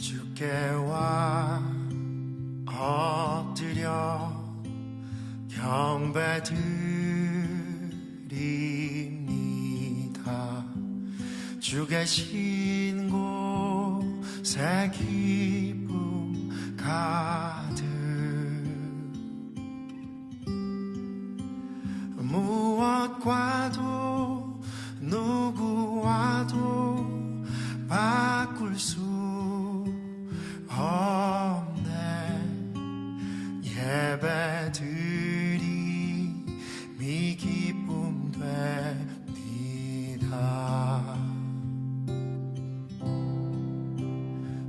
주께와 엎드려 경배드립니다. 주 계신 곳에 기쁨 가득 무엇과도 누구와도 바꿀 수 없네. 예배드림이 기쁨 됩니다.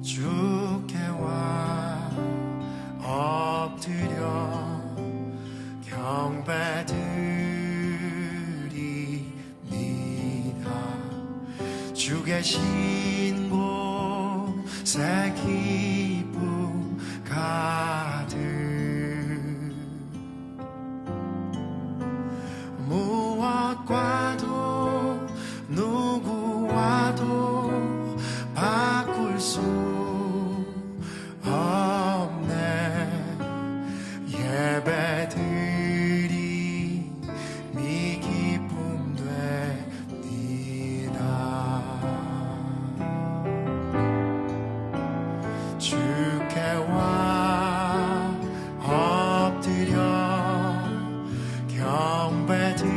주께와 엎드려 경배드립니다. 주 계신 곳에 기쁨 가득 무엇과도 누구와도 바꿀 수 없네. 예배드림이 기쁨 됩니다. 주께와 엎드려 경배드립니다.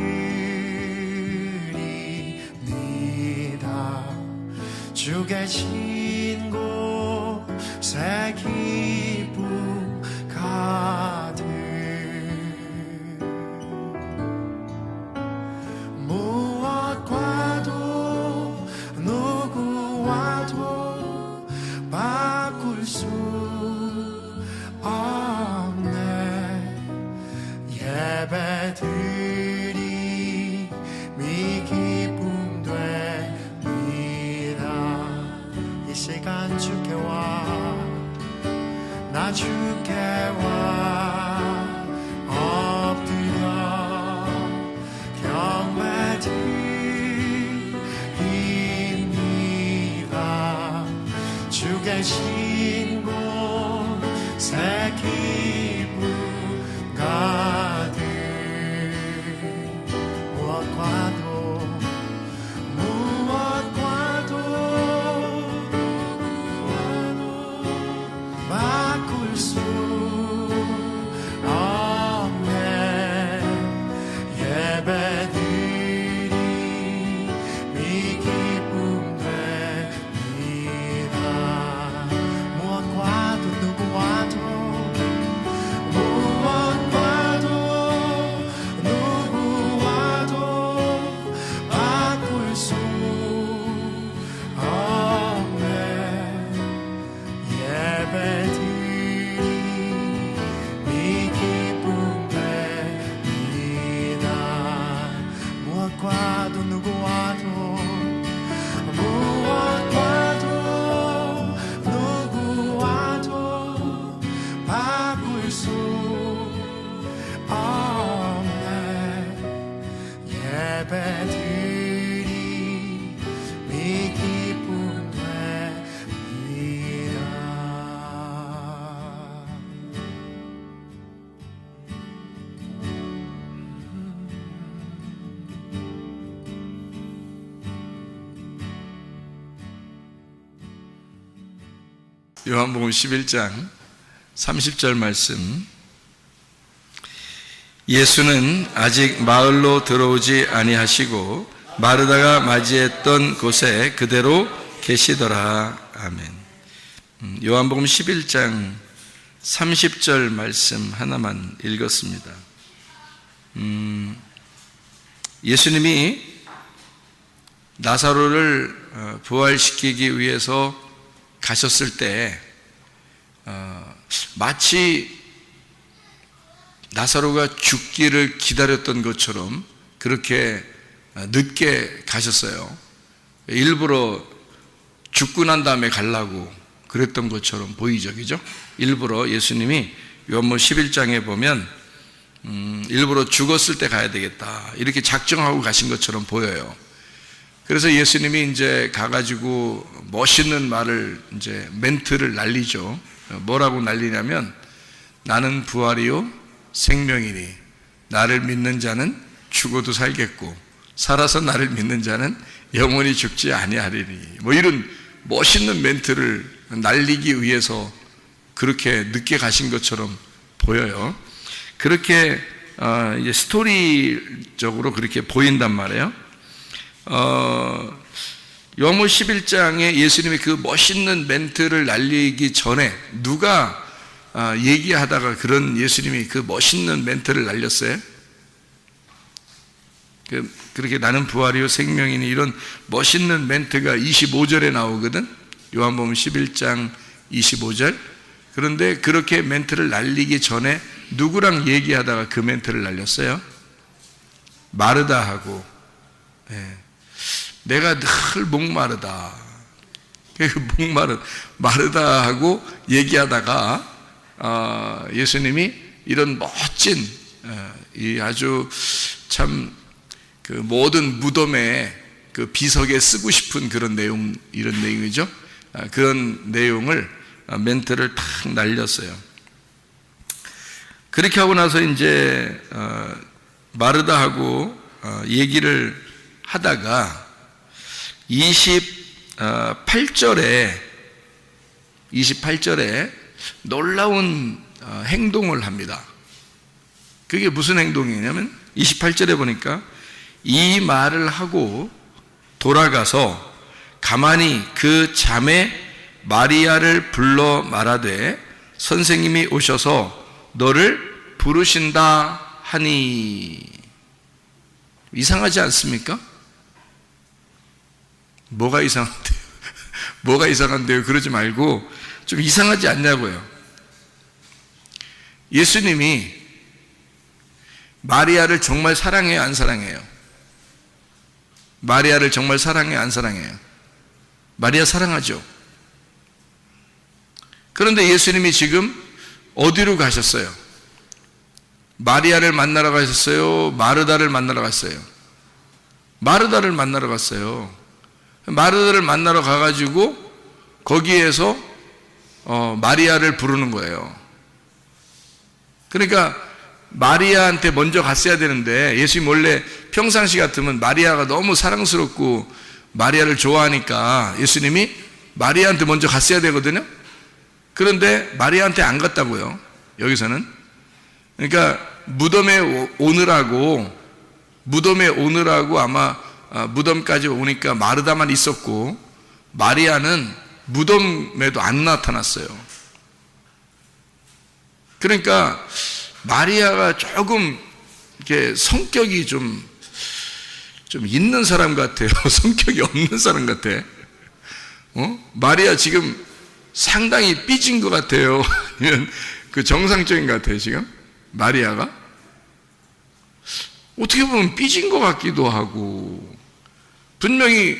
주 계신 곳에 기쁨 가득 무엇과도 누구와도 바꿀 수 없네. 예배드림이 기쁨 됩니다. 이 시간 주께와 나 주께와 엎드려 경배드립니다. 주 계신 곳에 기쁨 가득 무엇과도 바꿀 수 없네. 예배드림이 기쁨 됩니다. 무엇과도 누구와도 바꿀 수 없네. 예배드림이 기쁨 됩니다. 무엇과도 누구와도 바꿀 수 없네. 예배드림이 기쁨 됩니다. 요한복음 11장 30절 말씀. 예수는 아직 마을로 들어오지 아니하시고 마르다가 맞이했던 곳에 그대로 계시더라. 아멘. 요한복음 11장 30절 말씀 하나만 읽었습니다. 예수님이 나사로를 부활시키기 위해서 가셨을 때 마치 나사로가 죽기를 기다렸던 것처럼 그렇게 늦게 가셨어요. 일부러 죽고 난 다음에 가려고 그랬던 것처럼 보이죠, 그죠? 일부러 예수님이 요한복음 11장에 보면 일부러 죽었을 때 가야 되겠다 이렇게 작정하고 가신 것처럼 보여요. 그래서 예수님이 이제 가가지고 멋있는 말을 이제 멘트를 날리죠. 뭐라고 날리냐면 나는 부활이요 생명이니 나를 믿는 자는 죽어도 살겠고 살아서 나를 믿는 자는 영원히 죽지 아니하리니 뭐 이런 멋있는 멘트를 날리기 위해서 그렇게 늦게 가신 것처럼 보여요. 그렇게 이제 스토리적으로 그렇게 보인단 말이에요. 요한복음 11장에 예수님이 그 멋있는 멘트를 날리기 전에 누가 얘기하다가 그런 예수님이 그 멋있는 멘트를 날렸어요? 그렇게 나는 부활이요 생명이니 이런 멋있는 멘트가 25절에 나오거든. 요한복음 11장 25절. 그런데 그렇게 멘트를 날리기 전에 누구랑 얘기하다가 그 멘트를 날렸어요? 마르다하고. 내가 늘 목마르다. 마르다하고 얘기하다가 예수님이 이런 멋진 이 아주 참 그 모든 무덤에 그 비석에 쓰고 싶은 그런 내용, 이런 내용이죠. 그런 내용을 멘트를 탁 날렸어요. 그렇게 하고 나서 이제 마르다하고 얘기를 하다가 28절에 놀라운 행동을 합니다. 그게 무슨 행동이냐면 28절에 보니까 이 말을 하고 돌아가서 가만히 그 자매 마리아를 불러 말하되 선생님이 오셔서 너를 부르신다 하니. 이상하지 않습니까? 뭐가 이상한데요? 뭐가 이상한데요? 그러지 말고 좀 이상하지 않냐고요. 예수님이 마리아를 정말 사랑해요, 안 사랑해요? 마리아를 정말 사랑해요, 안 사랑해요? 마리아 사랑하죠. 그런데 예수님이 지금 어디로 가셨어요? 마리아를 만나러 가셨어요? 마르다를 만나러 갔어요? 마르다를 만나러 갔어요. 마르다를 만나러 가가지고 거기에서 마리아를 부르는 거예요. 그러니까 마리아한테 먼저 갔어야 되는데 예수님 원래 평상시 같으면 마리아가 너무 사랑스럽고 마리아를 좋아하니까 예수님이 마리아한테 먼저 갔어야 되거든요. 그런데 마리아한테 안 갔다고요. 여기서는. 그러니까 무덤에 오느라고 아마 무덤까지 오니까 마르다만 있었고 마리아는 무덤에도 안 나타났어요. 그러니까 마리아가 조금 이렇게 성격이 좀 있는 사람 같아요. 성격이 없는 사람 같아. 마리아 지금 상당히 삐진 것 같아요. 아니면 그 정상적인 것 같아요, 지금? 마리아가? 어떻게 보면 삐진 것 같기도 하고, 분명히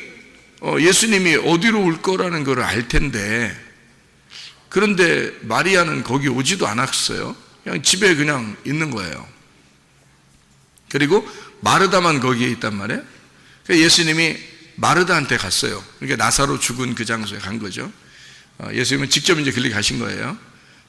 예수님이 어디로 올 거라는 걸 알 텐데, 그런데 마리아는 거기 오지도 않았어요. 그냥 집에 그냥 있는 거예요. 그리고 마르다만 거기에 있단 말이에요. 그러니까 예수님이 마르다한테 갔어요. 그러니까 나사로 죽은 그 장소에 간 거죠. 예수님은 직접 이제 길리 가신 거예요.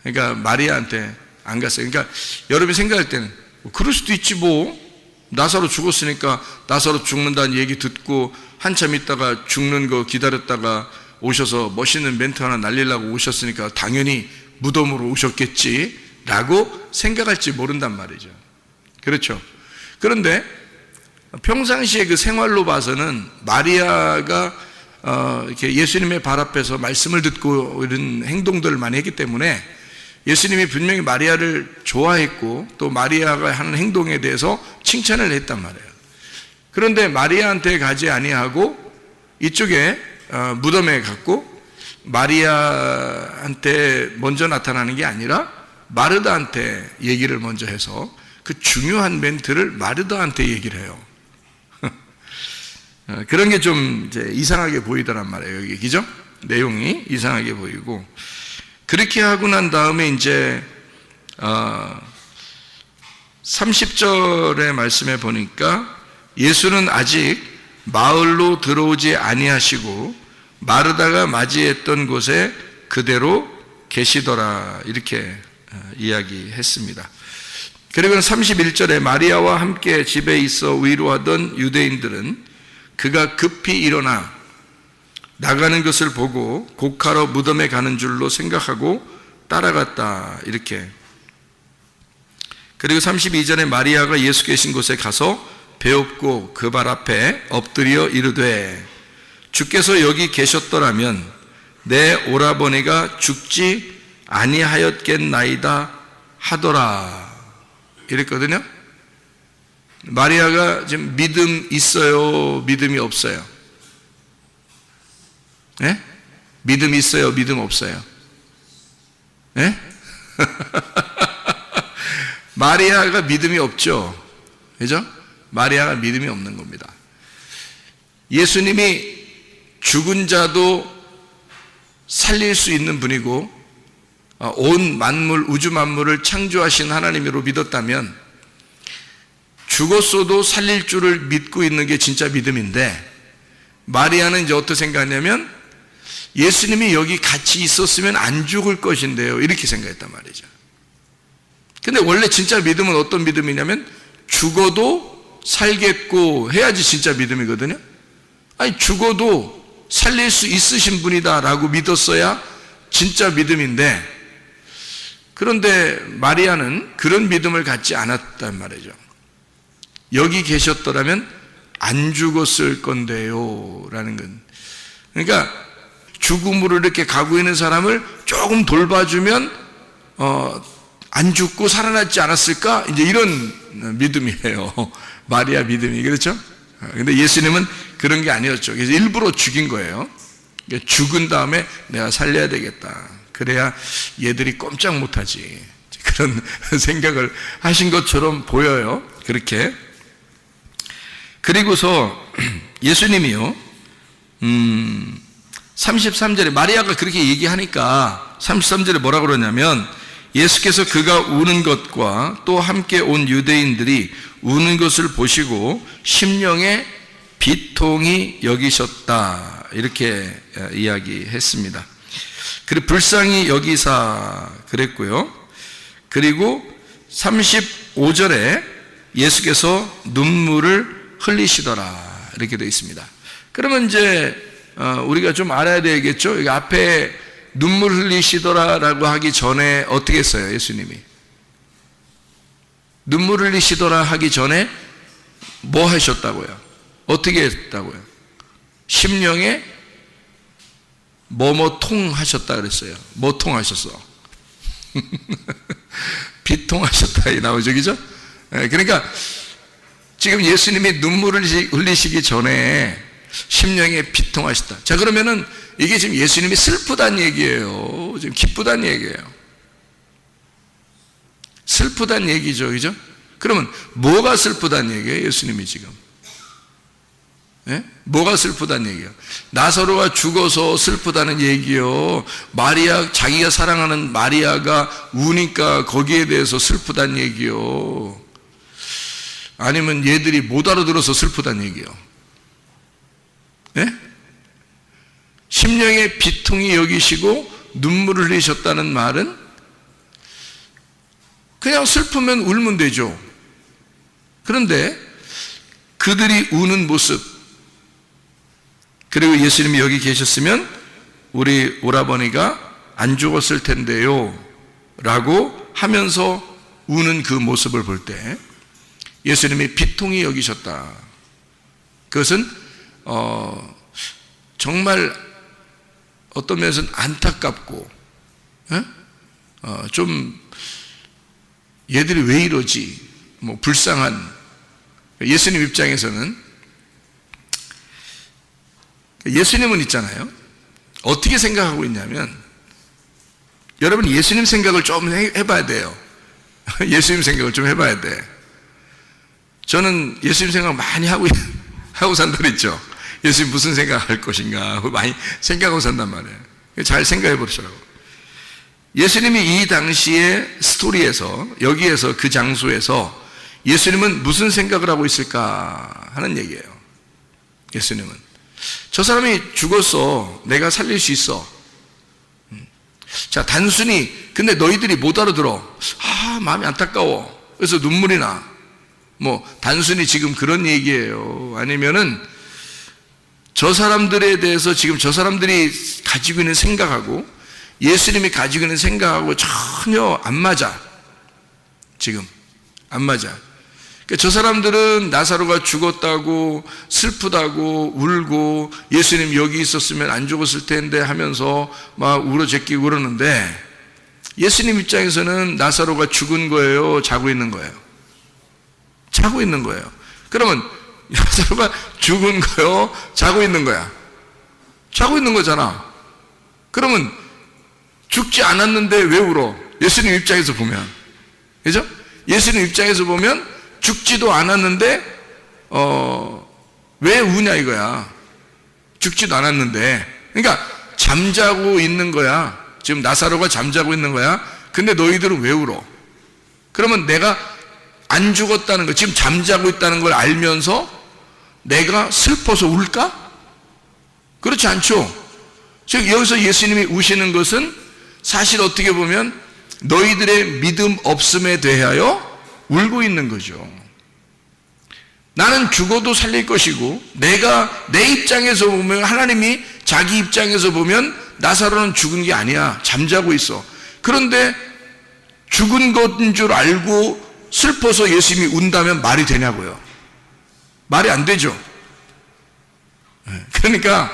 그러니까 마리아한테 안 갔어요. 그러니까 여러분이 생각할 때는 그럴 수도 있지 뭐. 나사로 죽었으니까 나사로 죽는다는 얘기 듣고 한참 있다가 죽는 거 기다렸다가 오셔서 멋있는 멘트 하나 날리려고 오셨으니까 당연히 무덤으로 오셨겠지 라고 생각할지 모른단 말이죠. 그렇죠. 그런데 평상시에 그 생활로 봐서는 마리아가 이렇게 예수님의 발 앞에서 말씀을 듣고 이런 행동들을 많이 했기 때문에 예수님이 분명히 마리아를 좋아했고 또 마리아가 하는 행동에 대해서 칭찬을 했단 말이에요. 그런데 마리아한테 가지 아니하고 이쪽에 무덤에 갔고 마리아한테 먼저 나타나는 게 아니라 마르다한테 얘기를 먼저 해서 그 중요한 멘트를 마르다한테 얘기를 해요. 그런 게 좀 이제 이상하게 보이더란 말이에요. 여기 그죠? 내용이 이상하게 보이고 그렇게 하고 난 다음에 이제 30절의 말씀에 보니까 예수는 아직 마을로 들어오지 아니하시고 마르다가 맞이했던 곳에 그대로 계시더라. 이렇게 이야기했습니다. 그리고 31절에 마리아와 함께 집에 있어 위로하던 유대인들은 그가 급히 일어나 나가는 것을 보고 곡하러 무덤에 가는 줄로 생각하고 따라갔다. 이렇게. 그리고 32절에 마리아가 예수 계신 곳에 가서 배엎고 그 발 앞에 엎드려 이르되 주께서 여기 계셨더라면 내 오라버니가 죽지 아니하였겠나이다 하더라. 이랬거든요. 마리아가 지금 믿음 있어요? 믿음이 없어요? 예? 믿음 있어요? 믿음 없어요? 예? 마리아가 믿음이 없죠. 그죠? 마리아가 믿음이 없는 겁니다. 예수님이 죽은 자도 살릴 수 있는 분이고 온 만물, 우주 만물을 창조하신 하나님으로 믿었다면 죽었어도 살릴 줄을 믿고 있는 게 진짜 믿음인데, 마리아는 이제 어떻게 생각하냐면 예수님이 여기 같이 있었으면 안 죽을 것인데요, 이렇게 생각했단 말이죠. 근데 원래 진짜 믿음은 어떤 믿음이냐면 죽어도 살겠고 해야지 진짜 믿음이거든요. 아니, 죽어도 살릴 수 있으신 분이다 라고 믿었어야 진짜 믿음인데, 그런데 마리아는 그런 믿음을 갖지 않았단 말이죠. 여기 계셨더라면 안 죽었을 건데요 라는 건, 그러니까 죽음으로 이렇게 가고 있는 사람을 조금 돌봐주면 안 죽고 살아났지 않았을까? 이제 이런 믿음이에요. 마리아 믿음이. 그렇죠? 근데 예수님은 그런 게 아니었죠. 그래서 일부러 죽인 거예요. 죽은 다음에 내가 살려야 되겠다. 그래야 얘들이 꼼짝 못하지. 그런 생각을 하신 것처럼 보여요. 그렇게. 그리고서 예수님이요, 33절에 마리아가 그렇게 얘기하니까 33절에 뭐라 그러냐면, 예수께서 그가 우는 것과 또 함께 온 유대인들이 우는 것을 보시고 심령에 비통히 여기셨다. 이렇게 이야기했습니다. 그리고 불쌍히 여기사 그랬고요. 그리고 35절에 예수께서 눈물을 흘리시더라. 이렇게 되어 있습니다. 그러면 이제 우리가 좀 알아야 되겠죠. 여기 앞에 눈물 흘리시더라라고 하기 전에 어떻게 했어요, 예수님이? 눈물 흘리시더라 하기 전에 뭐 하셨다고요? 어떻게 했다고요? 심령에 뭐뭐 통하셨다 그랬어요. 뭐 통하셨어? 비통하셨다 이 나오죠, 그죠? 그러니까 지금 예수님이 눈물을 흘리시기 전에 심령에 비통하셨다. 자, 그러면은 이게 지금 예수님이 슬프다는 얘기예요? 지금 기쁘다는 얘기예요? 슬프다는 얘기죠, 그죠? 그러면 뭐가 슬프다는 얘기예요, 예수님이 지금? 예? 뭐가 슬프다는 얘기예요? 나사로가 죽어서 슬프다는 얘기요? 마리아, 자기가 사랑하는 마리아가 우니까 거기에 대해서 슬프다는 얘기요? 아니면 얘들이 못 알아들어서 슬프다는 얘기요? 예? 심령에 비통히 여기시고 눈물을 흘리셨다는 말은 그냥 슬프면 울면 되죠. 그런데 그들이 우는 모습, 그리고 예수님이 여기 계셨으면 우리 오라버니가 안 죽었을 텐데요 라고 하면서 우는 그 모습을 볼 때 예수님이 비통히 여기셨다. 그것은 정말 어떤 면에서는 안타깝고 좀 얘들이 왜 이러지? 뭐 불쌍한, 예수님 입장에서는, 예수님은 있잖아요, 어떻게 생각하고 있냐면, 여러분 예수님 생각을 좀 해봐야 돼요. 예수님 생각을 좀 해봐야 돼. 저는 예수님 생각 많이 하고 산다 그랬죠. 예수님 무슨 생각할 것인가 많이 생각하고 산단 말이에요. 잘 생각해 보시라고. 예수님이 이 당시의 스토리에서, 여기에서, 그 장소에서 예수님은 무슨 생각을 하고 있을까 하는 얘기예요. 예수님은 저 사람이 죽었어. 내가 살릴 수 있어. 자, 단순히 근데 너희들이 못 알아들어. 마음이 안타까워. 그래서 눈물이 나. 뭐 단순히 지금 그런 얘기예요. 아니면은 저 사람들에 대해서 지금 저 사람들이 가지고 있는 생각하고 예수님이 가지고 있는 생각하고 전혀 안 맞아. 지금 안 맞아. 그러니까 저 사람들은 나사로가 죽었다고 슬프다고 울고 예수님 여기 있었으면 안 죽었을 텐데 하면서 막 울어제끼고 그러는데 예수님 입장에서는 나사로가 죽은 거예요? 자고 있는 거예요? 자고 있는 거예요. 그러면 나사로가 죽은 거예요? 자고 있는 거야? 자고 있는 거잖아. 그러면 죽지 않았는데 왜 울어? 예수님 입장에서 보면. 그죠? 예수님 입장에서 보면 죽지도 않았는데 왜 우냐 이거야. 죽지도 않았는데. 그러니까 잠자고 있는 거야. 지금 나사로가 잠자고 있는 거야. 근데 너희들은 왜 울어? 그러면 내가 안 죽었다는 거, 지금 잠자고 있다는 걸 알면서 내가 슬퍼서 울까? 그렇지 않죠. 즉 여기서 예수님이 우시는 것은 사실 어떻게 보면 너희들의 믿음 없음에 대하여 울고 있는 거죠. 나는 죽어도 살릴 것이고 내가 내 입장에서 보면 하나님이 자기 입장에서 보면 나사로는 죽은 게 아니야. 잠자고 있어. 그런데 죽은 것인 줄 알고 슬퍼서 예수님이 운다면 말이 되냐고요. 말이 안 되죠. 그러니까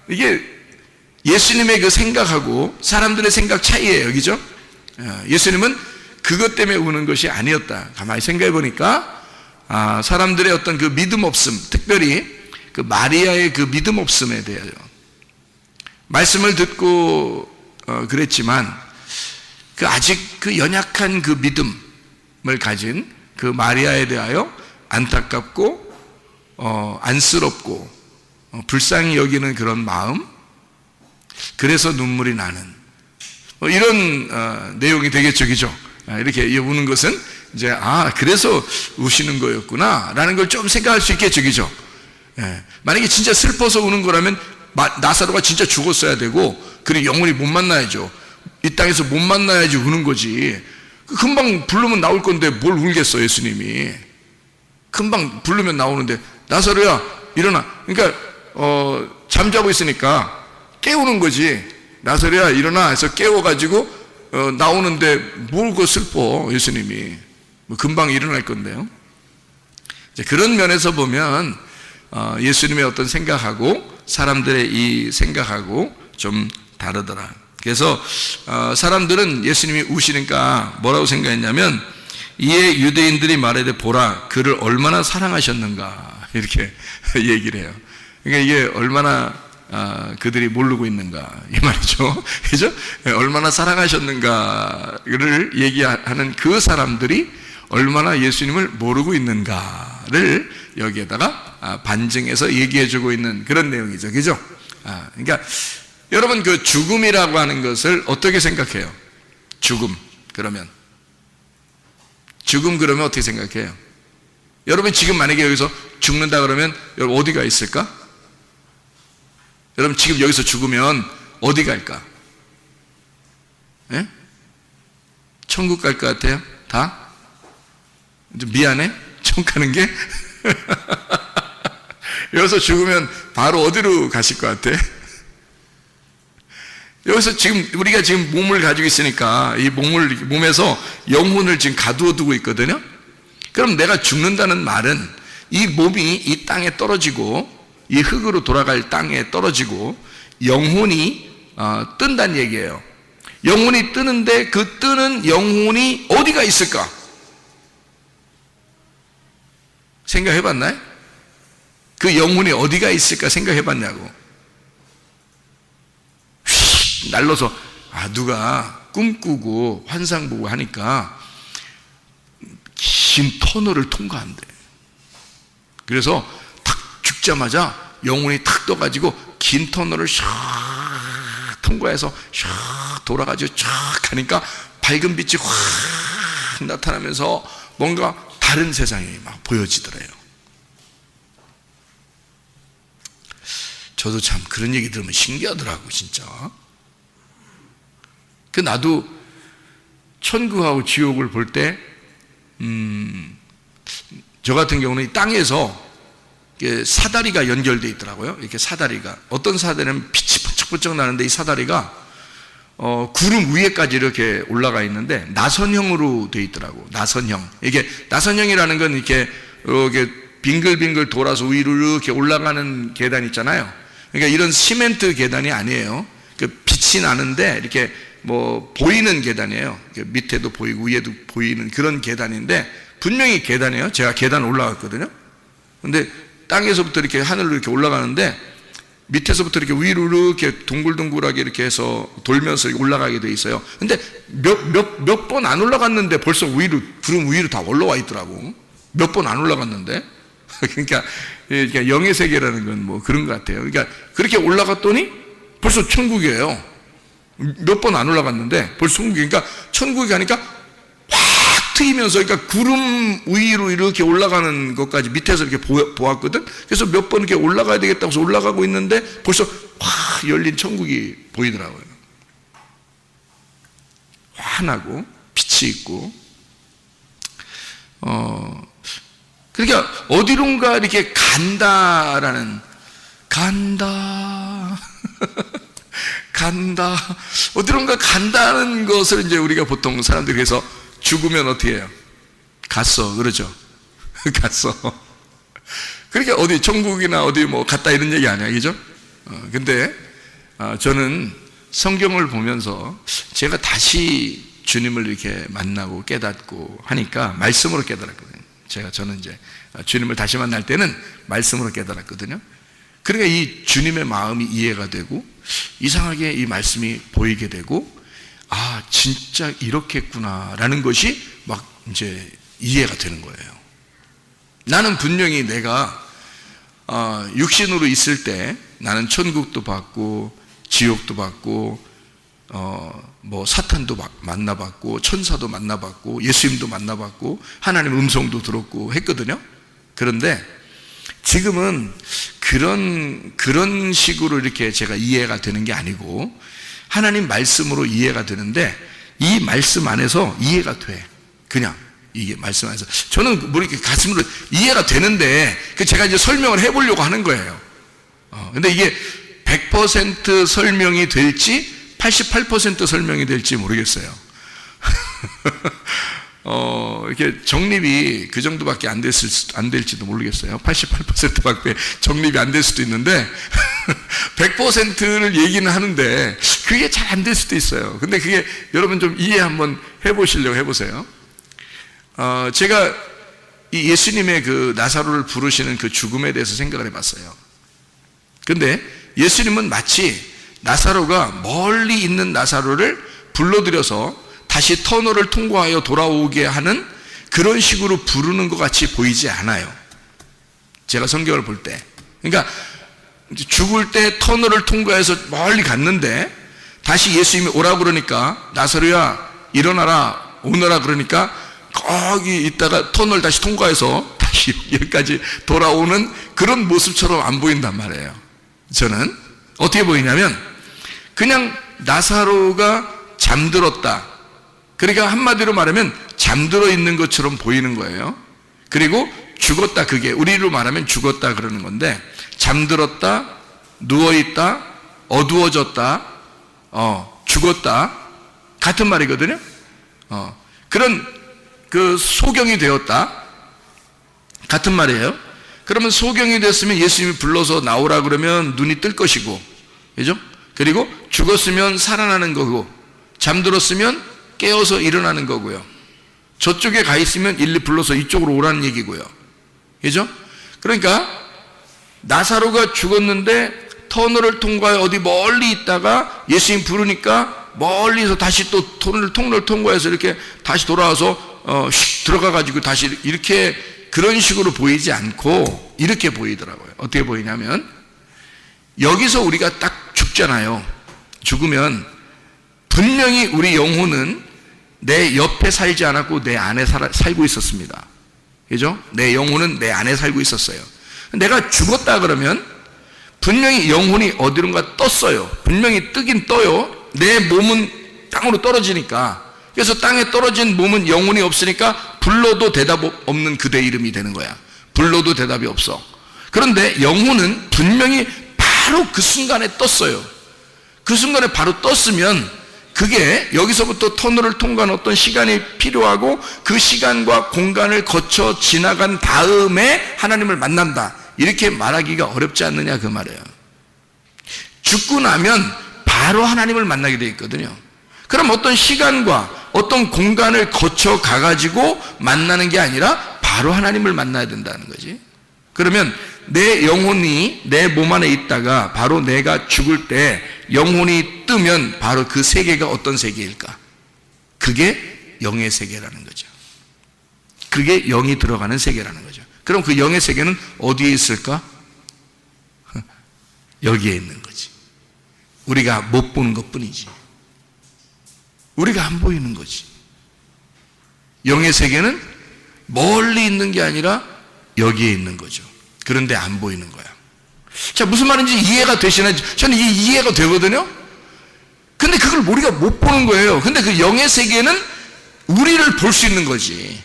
이게 예수님의 그 생각하고 사람들의 생각 차이예요. 그죠? 예수님은 그것 때문에 우는 것이 아니었다. 가만히 생각해 보니까 사람들의 어떤 그 믿음 없음, 특별히 그 마리아의 그 믿음 없음에 대하여 말씀을 듣고 그랬지만 그 아직 그 연약한 그 믿음을 가진 그 마리아에 대하여 안타깝고 안쓰럽고 불쌍히 여기는 그런 마음, 그래서 눈물이 나는 이런 내용이 되겠죠. 그죠? 이렇게 우는 것은 이제 그래서 우시는 거였구나 라는 걸 좀 생각할 수 있겠죠. 그죠? 만약에 진짜 슬퍼서 우는 거라면 나사로가 진짜 죽었어야 되고 그리고 영원히 못 만나야죠. 이 땅에서 못 만나야지 우는 거지. 금방 부르면 나올 건데 뭘 울겠어. 예수님이 금방 부르면 나오는데 나사로야 일어나. 그러니까 잠자고 있으니까 깨우는 거지. 나사로야 일어나 해서 깨워가지고 나오는데 뭘 그 슬퍼. 예수님이 금방 일어날 건데요. 그런 면에서 보면 예수님의 어떤 생각하고 사람들의 이 생각하고 좀 다르더라. 그래서 사람들은 예수님이 우시니까 뭐라고 생각했냐면 이에 유대인들이 말하되 보라 그를 얼마나 사랑하셨는가 이렇게 얘기를 해요. 그러니까 이게 얼마나 그들이 모르고 있는가 이 말이죠. 그죠? 얼마나 사랑하셨는가를 얘기하는 그 사람들이 얼마나 예수님을 모르고 있는가를 여기에다가 반증해서 얘기해주고 있는 그런 내용이죠. 그죠? 그러니까 여러분 그 죽음이라고 하는 것을 어떻게 생각해요? 죽음 그러면 어떻게 생각해요? 여러분 지금 만약에 여기서 죽는다 그러면 여러분 어디가 있을까? 여러분 지금 여기서 죽으면 어디 갈까? 예? 천국 갈 것 같아요? 다? 좀 미안해? 천국 가는 게? 여기서 죽으면 바로 어디로 가실 것 같아? 여기서 지금 우리가 지금 몸을 가지고 있으니까 이 몸에서 영혼을 지금 가두어 두고 있거든요. 그럼 내가 죽는다는 말은 이 몸이 이 땅에 떨어지고 이 흙으로 돌아갈 땅에 떨어지고 영혼이 뜬다는 얘기예요. 영혼이 뜨는데 그 뜨는 영혼이 어디가 있을까? 생각해 봤나요? 그 영혼이 어디가 있을까 생각해 봤냐고. 휙 날라서 누가 꿈꾸고 환상 보고 하니까 긴 터널을 통과한대. 그래서 탁 죽자마자 영혼이 탁 떠가지고 긴 터널을 샥 통과해서 샥 돌아가지고 쫙 가니까 밝은 빛이 확 나타나면서 뭔가 다른 세상이 막 보여지더래요. 저도 참 그런 얘기 들으면 신기하더라고, 진짜. 나도 천국하고 지옥을 볼 때, 저 같은 경우는 이 땅에서 사다리가 연결되어 있더라고요. 이렇게 사다리가. 어떤 사다리는 빛이 번쩍번쩍 나는데 이 사다리가 구름 위에까지 이렇게 올라가 있는데 나선형으로 되어 있더라고. 나선형. 이게 나선형이라는 건 이렇게 빙글빙글 돌아서 위로 이렇게 올라가는 계단 있잖아요. 그러니까 이런 시멘트 계단이 아니에요. 빛이 나는데 이렇게 보이는 계단이에요. 밑에도 보이고 위에도 보이는 그런 계단인데 분명히 계단이에요. 제가 계단 올라갔거든요. 근데 땅에서부터 이렇게 하늘로 이렇게 올라가는데 밑에서부터 이렇게 위로 이렇게 동글동글하게 이렇게 해서 돌면서 올라가게 돼 있어요. 근데 몇 번 안 올라갔는데 벌써 구름 위로 다 올라와 있더라고. 몇 번 안 올라갔는데. 그러니까 영의 세계라는 건 그런 것 같아요. 그러니까 그렇게 올라갔더니 벌써 천국이에요. 몇 번 안 올라갔는데 벌써 천국이. 그러니까 천국에 가니까 확 트이면서, 그러니까 구름 위로 이렇게 올라가는 것까지 밑에서 이렇게 보았거든. 그래서 몇 번 이렇게 올라가야 되겠다고 해서 올라가고 있는데 벌써 확 열린 천국이 보이더라고요. 환하고 빛이 있고. 그러니까 어디론가 이렇게 간다. 어디론가 간다는 것을 이제 우리가 보통 사람들이 그래서 죽으면 어떻게 해요? 갔어. 그러죠? 갔어. 그러니까 어디 천국이나 어디 갔다 이런 얘기 아니야. 그죠? 근데 저는 성경을 보면서 제가 다시 주님을 이렇게 만나고 깨닫고 하니까 말씀으로 깨달았거든요. 저는 이제 주님을 다시 만날 때는 말씀으로 깨달았거든요. 그러니까 이 주님의 마음이 이해가 되고 이상하게 이 말씀이 보이게 되고, 아, 진짜 이렇겠구나라는 것이 막 이제 이해가 되는 거예요. 나는 분명히 내가 육신으로 있을 때 나는 천국도 받고 지옥도 받고 사탄도 만나봤고 천사도 만나봤고 예수님도 만나봤고 하나님 음성도 들었고 했거든요. 그런데 지금은 그런 식으로 이렇게 제가 이해가 되는 게 아니고 하나님 말씀으로 이해가 되는데, 이 말씀 안에서 이해가 돼. 그냥 이게 말씀 안에서 저는 이렇게 가슴으로 이해가 되는데 제가 이제 설명을 해보려고 하는 거예요. 근데 이게 100% 설명이 될지 88% 설명이 될지 모르겠어요. 이렇게 정립이 그 정도밖에 안 될지도 모르겠어요. 88%밖에 정립이 안 될 수도 있는데 100%를 얘기는 하는데 그게 잘 안 될 수도 있어요. 근데 그게 여러분 좀 이해 한번 해보시려고 해보세요. 제가 이 예수님의 그 나사로를 부르시는 그 죽음에 대해서 생각을 해봤어요. 근데 예수님은 마치 나사로가 멀리 있는 나사로를 불러들여서 다시 터널을 통과하여 돌아오게 하는 그런 식으로 부르는 것 같이 보이지 않아요. 제가 성경을 볼 때. 그러니까 죽을 때 터널을 통과해서 멀리 갔는데 다시 예수님이 오라고 그러니까 나사로야 일어나라 오너라 그러니까 거기 있다가 터널 다시 통과해서 다시 여기까지 돌아오는 그런 모습처럼 안 보인단 말이에요. 저는 어떻게 보이냐면 그냥 나사로가 잠들었다. 그러니까 한마디로 말하면 잠들어 있는 것처럼 보이는 거예요. 그리고 죽었다, 그게 우리로 말하면 죽었다 그러는 건데, 잠들었다, 누워있다, 어두워졌다, 죽었다 같은 말이거든요. 그런 그 소경이 되었다 같은 말이에요. 그러면 소경이 됐으면 예수님이 불러서 나오라 그러면 눈이 뜰 것이고, 그죠? 그리고 죽었으면 살아나는 거고, 잠들었으면 깨어서 일어나는 거고요. 저쪽에 가 있으면 일리 불러서 이쪽으로 오라는 얘기고요. 그죠? 그러니까 나사로가 죽었는데 터널을 통과해 어디 멀리 있다가 예수님 부르니까 멀리서 다시 또 터널을 통과해서 이렇게 다시 돌아와서 들어가 가지고 다시 이렇게 그런 식으로 보이지 않고 이렇게 보이더라고요. 어떻게 보이냐면 여기서 우리가 딱 죽잖아요. 죽으면 분명히 우리 영혼은 내 옆에 살지 않았고 내 안에 살고 있었습니다. 그죠? 내 영혼은 내 안에 살고 있었어요. 내가 죽었다 그러면 분명히 영혼이 어디론가 떴어요. 분명히 뜨긴 떠요. 내 몸은 땅으로 떨어지니까. 그래서 땅에 떨어진 몸은 영혼이 없으니까 불러도 대답 없는 그대 이름이 되는 거야. 불러도 대답이 없어. 그런데 영혼은 분명히 바로 그 순간에 떴어요. 그 순간에 바로 떴으면 그게 여기서부터 터널을 통과한 어떤 시간이 필요하고 그 시간과 공간을 거쳐 지나간 다음에 하나님을 만난다, 이렇게 말하기가 어렵지 않느냐 그 말이에요. 죽고 나면 바로 하나님을 만나게 돼 있거든요. 그럼 어떤 시간과 어떤 공간을 거쳐 가가지고 만나는 게 아니라 바로 하나님을 만나야 된다는 거지. 그러면 내 영혼이 내 몸 안에 있다가 바로 내가 죽을 때 영혼이 뜨면 바로 그 세계가 어떤 세계일까? 그게 영의 세계라는 거죠. 그게 영이 들어가는 세계라는 거죠. 그럼 그 영의 세계는 어디에 있을까? 여기에 있는 거지. 우리가 못 보는 것 뿐이지. 우리가 안 보이는 거지. 영의 세계는 멀리 있는 게 아니라 여기에 있는 거죠. 그런데 안 보이는 거야. 자, 무슨 말인지 이해가 되시나요? 저는 이해가 되거든요. 근데 그걸 우리가 못 보는 거예요. 근데 그 영의 세계는 우리를 볼 수 있는 거지.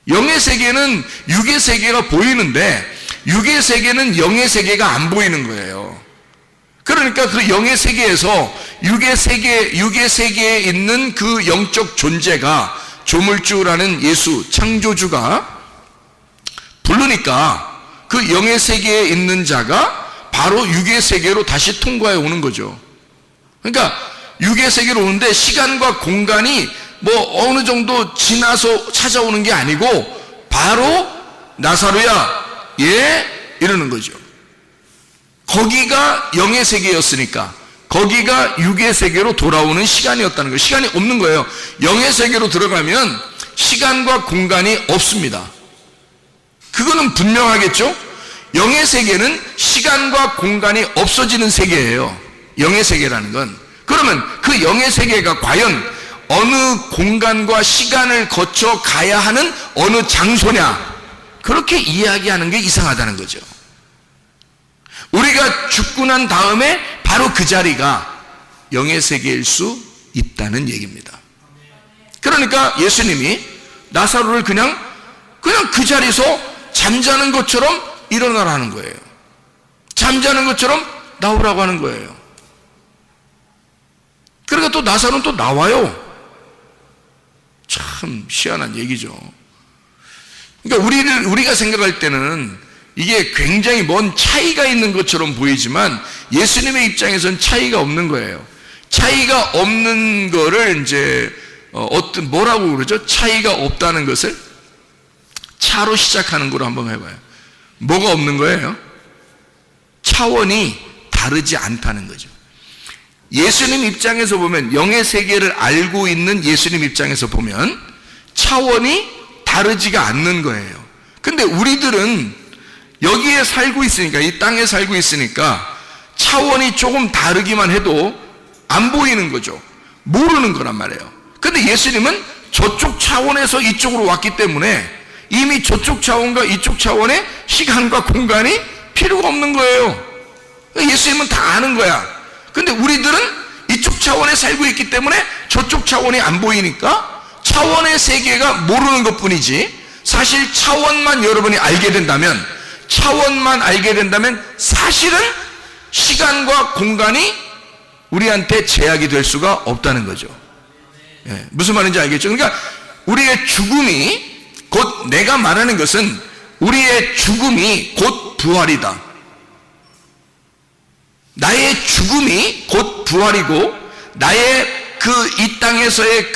영의 세계는 육의 세계가 보이는데 육의 세계는 영의 세계가 안 보이는 거예요. 그러니까 그 영의 세계에서 육의 세계에 있는 그 영적 존재가, 조물주라는 예수 창조주가 부르니까 그 영의 세계에 있는 자가 바로 육의 세계로 다시 통과해 오는 거죠. 그러니까 육의 세계로 오는데 시간과 공간이 뭐 어느 정도 지나서 찾아오는 게 아니고 바로 나사로야, 예, 이러는 거죠. 거기가 영의 세계였으니까 거기가 육의 세계로 돌아오는 시간이었다는 거예요. 시간이 없는 거예요. 영의 세계로 들어가면 시간과 공간이 없습니다. 그거는 분명하겠죠? 영의 세계는 시간과 공간이 없어지는 세계예요. 영의 세계라는 건. 그러면 그 영의 세계가 과연 어느 공간과 시간을 거쳐 가야 하는 어느 장소냐, 그렇게 이야기하는 게 이상하다는 거죠. 우리가 죽고 난 다음에 바로 그 자리가 영의 세계일 수 있다는 얘기입니다. 그러니까 예수님이 나사로를 그냥 그 자리에서 잠자는 것처럼 일어나라는 거예요. 잠자는 것처럼 나오라고 하는 거예요. 그러니까 또 나사로는 또 나와요. 참 희한한 얘기죠. 그러니까 우리가 생각할 때는 이게 굉장히 먼 차이가 있는 것처럼 보이지만 예수님의 입장에서는 차이가 없는 거예요. 차이가 없는 거를 이제 뭐라고 그러죠? 차이가 없다는 것을 차로 시작하는 거로 한번 해봐요. 뭐가 없는 거예요? 차원이 다르지 않다는 거죠. 예수님 입장에서 보면, 영의 세계를 알고 있는 예수님 입장에서 보면 차원이 다르지가 않는 거예요. 근데 우리들은 여기에 살고 있으니까, 이 땅에 살고 있으니까 차원이 조금 다르기만 해도 안 보이는 거죠. 모르는 거란 말이에요. 근데 예수님은 저쪽 차원에서 이쪽으로 왔기 때문에 이미 저쪽 차원과 이쪽 차원의 시간과 공간이 필요가 없는 거예요. 예수님은 다 아는 거야. 근데 우리들은 이쪽 차원에 살고 있기 때문에 저쪽 차원이 안 보이니까 차원의 세계가 모르는 것 뿐이지, 사실 차원만 여러분이 알게 된다면, 사실은 시간과 공간이 우리한테 제약이 될 수가 없다는 거죠. 예, 무슨 말인지 알겠죠? 그러니까 우리의 죽음이 곧, 내가 말하는 것은 우리의 죽음이 곧 부활이다. 나의 죽음이 곧 부활이고, 나의 이 땅에서의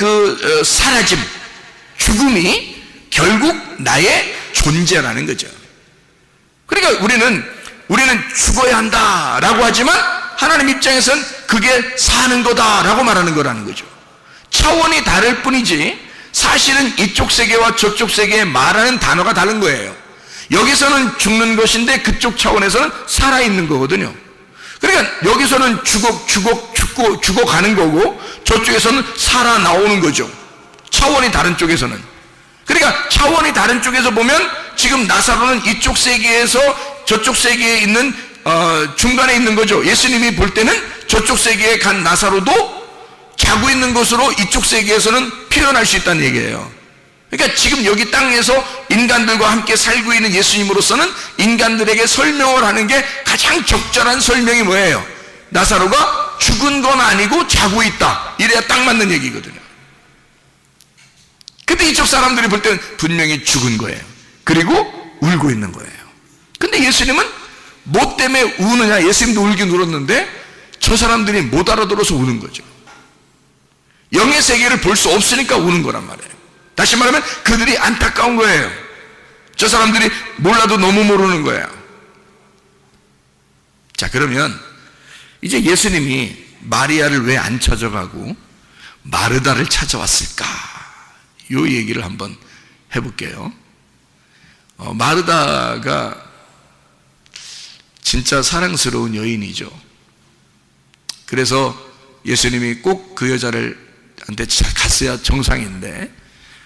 사라짐, 죽음이 결국 나의 존재라는 거죠. 그러니까 우리는 죽어야 한다라고 하지만 하나님 입장에서는 그게 사는 거다라고 말하는 거라는 거죠. 차원이 다를 뿐이지 사실은 이쪽 세계와 저쪽 세계에 말하는 단어가 다른 거예요. 여기서는 죽는 것인데 그쪽 차원에서는 살아있는 거거든요. 그러니까 여기서는 죽어가는 거고 저쪽에서는 살아나오는 거죠. 차원이 다른 쪽에서는. 그러니까 차원이 다른 쪽에서 보면 지금 나사로는 이쪽 세계에서 저쪽 세계에 있는 중간에 있는 거죠. 예수님이 볼 때는 저쪽 세계에 간 나사로도 자고 있는 것으로 이쪽 세계에서는 필요할 수 있다는 얘기예요. 그러니까 지금 여기 땅에서 인간들과 함께 살고 있는 예수님으로서는 인간들에게 설명을 하는 게 가장 적절한 설명이 뭐예요? 나사로가 죽은 건 아니고 자고 있다. 이래야 딱 맞는 얘기거든요. 근데 이쪽 사람들이 볼 때는 분명히 죽은 거예요. 그리고 울고 있는 거예요. 근데 예수님은 뭐 때문에 우느냐? 예수님도 울긴 울었는데 저 사람들이 못 알아들어서 우는 거죠. 영의 세계를 볼 수 없으니까 우는 거란 말이에요. 다시 말하면 그들이 안타까운 거예요. 저 사람들이 몰라도 너무 모르는 거예요. 자, 그러면 이제 예수님이 마리아를 왜 안 찾아가고 마르다를 찾아왔을까? 이 얘기를 한번 해볼게요. 마르다가 진짜 사랑스러운 여인이죠. 그래서 예수님이 꼭 그 여자한테 갔어야 정상인데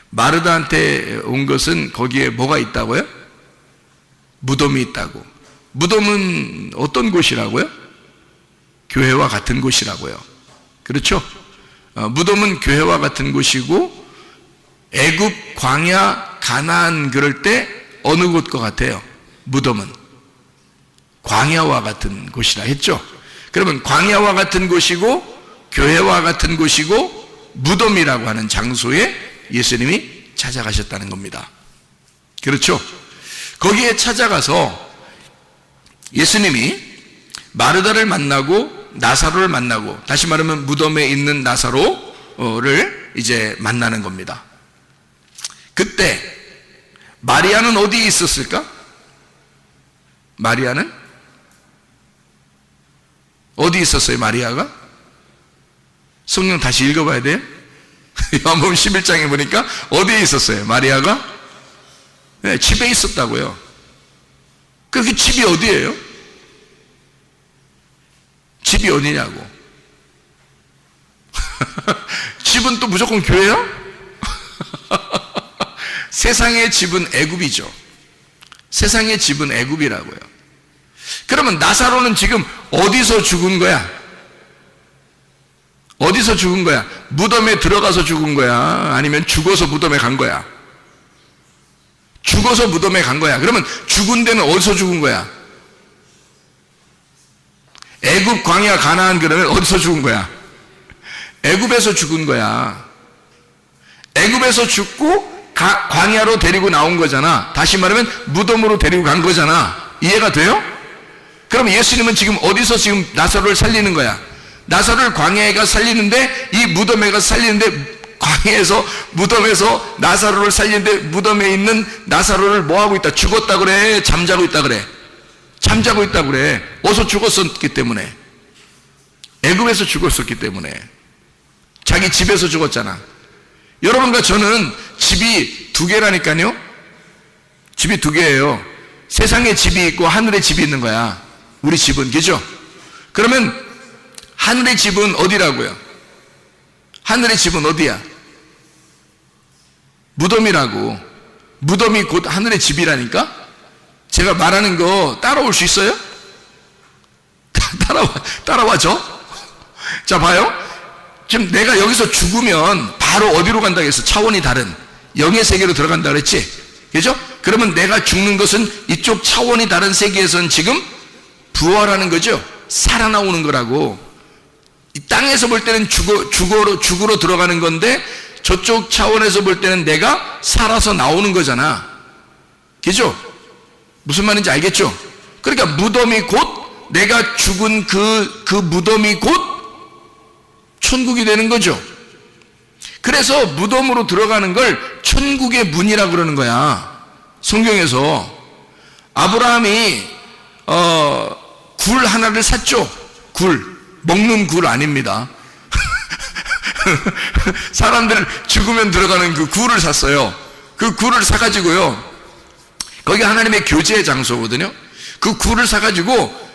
마르다한테 온 것은 거기에 뭐가 있다고요? 무덤이 있다고. 무덤은 어떤 곳이라고요? 교회와 같은 곳이라고요. 그렇죠? 무덤은 교회와 같은 곳이고 애굽, 광야, 가나안 그럴 때 어느 곳과 같아요? 무덤은 광야와 같은 곳이라 했죠. 그러면 광야와 같은 곳이고 교회와 같은 곳이고 무덤이라고 하는 장소에 예수님이 찾아가셨다는 겁니다. 그렇죠? 거기에 찾아가서 예수님이 마르다를 만나고 나사로를 만나고, 다시 말하면 무덤에 있는 나사로를 이제 만나는 겁니다. 그때 마리아는 어디에 있었을까? 마리아는 어디 있었어요? 마리아가? 성경 다시 읽어봐야 돼요. 요한복음 11장에 보니까 어디에 있었어요? 마리아가? 네, 집에 있었다고요. 그 집이 어디예요? 집이 어디냐고. 집은 또 무조건 교회요? 세상의 집은 애굽이죠. 세상의 집은 애굽이라고요. 그러면 나사로는 지금 어디서 죽은 거야? 어디서 죽은 거야? 무덤에 들어가서 죽은 거야? 아니면 죽어서 무덤에 간 거야? 죽어서 무덤에 간 거야. 그러면 죽은 데는 어디서 죽은 거야? 애굽, 광야, 가나안 그러면 어디서 죽은 거야? 애굽에서 죽은 거야. 애굽에서 죽고 광야로 데리고 나온 거잖아. 다시 말하면 무덤으로 데리고 간 거잖아. 이해가 돼요? 그럼 예수님은 지금 어디서 지금 나사로를 살리는 거야? 나사로를 광야에가 살리는데, 이 무덤에가 살리는데, 광야에서 무덤에서 나사로를 살리는데 무덤에 있는 나사로를 뭐 하고 있다? 죽었다 그래? 잠자고 있다 그래? 잠자고 있다 그래. 어디서 죽었었기 때문에, 애굽에서 죽었었기 때문에, 자기 집에서 죽었잖아. 여러분과 저는 집이 두 개라니까요. 집이 두 개예요. 세상에 집이 있고 하늘에 집이 있는 거야. 우리 집은, 그죠? 그러면 하늘의 집은 어디라고요? 하늘의 집은 어디야? 무덤이라고. 무덤이 곧 하늘의 집이라니까? 제가 말하는 거 따라올 수 있어요? 따라와줘? 자, 봐요. 지금 내가 여기서 죽으면 바로 어디로 간다고 했어? 차원이 다른 영의 세계로 들어간다 그랬지? 그죠? 그러면 내가 죽는 것은 이쪽 차원이 다른 세계에서는 지금 부활하는 거죠? 살아나오는 거라고. 이 땅에서 볼 때는 죽으러 들어가는 건데, 저쪽 차원에서 볼 때는 내가 살아서 나오는 거잖아. 그죠? 무슨 말인지 알겠죠? 그러니까 무덤이 곧, 내가 죽은 그 무덤이 곧 천국이 되는 거죠. 그래서 무덤으로 들어가는 걸 천국의 문이라고 그러는 거야. 성경에서 아브라함이 굴 하나를 샀죠. 굴, 먹는 굴 아닙니다. 사람들 죽으면 들어가는 그 굴을 샀어요. 그 굴을 사가지고요, 거기 하나님의 교제의 장소거든요. 그 굴을 사가지고